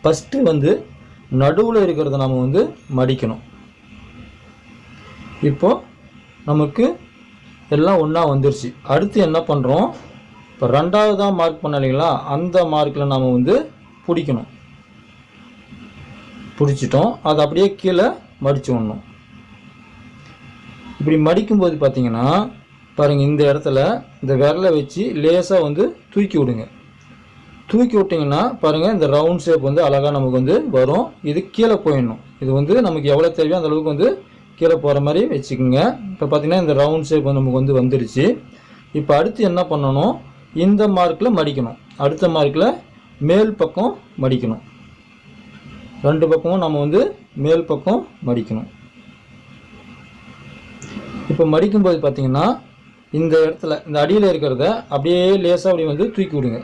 First வந்து நடுவில் இருக்கிறத நம்ம வந்து மடிக்கணும். இப்போது நமக்கு எல்லாம் ஒன்றா வந்துருச்சு. அடுத்து என்ன பண்ணுறோம், இப்போ ரெண்டாவதாக மார்க் பண்ண இல்லைங்களா, அந்த மார்க்கில் நாம் வந்து பிடிக்கணும். பிடிச்சிட்டோம், அதை அப்படியே கீழே மடித்து விடணும். இப்படி மடிக்கும்போது பார்த்தீங்கன்னா பாருங்கள், இந்த இடத்துல இந்த விரலை வச்சு லேசாக வந்து தூக்கி விடுங்க. தூக்கி விட்டிங்கன்னா பாருங்கள், இந்த ரவுண்ட் ஷேப் வந்து அழகாக நமக்கு வந்து வரும். இது கீழே போயிடணும். இது வந்து நமக்கு எவ்வளோ தேவையோ அந்த அளவுக்கு வந்து கீழே போகிற மாதிரி வச்சுக்கோங்க. இப்போ பார்த்திங்கன்னா இந்த ரவுண்ட் ஷேப் வந்து நமக்கு வந்து வந்துடுச்சு. இப்போ அடுத்து என்ன பண்ணணும், இந்த மார்க்கில் மடிக்கணும். அடுத்த மார்க்கில் மேல் பக்கம் மடிக்கணும். ரெண்டு பக்கமும் நம்ம வந்து மேல் பக்கம் மடிக்கணும். இப்போ மடிக்கும்போது பார்த்திங்கன்னா இந்த இடத்துல இந்த அடியில் இருக்கிறத அப்படியே லேசாக அப்படி வந்து தூக்கி விடுங்க.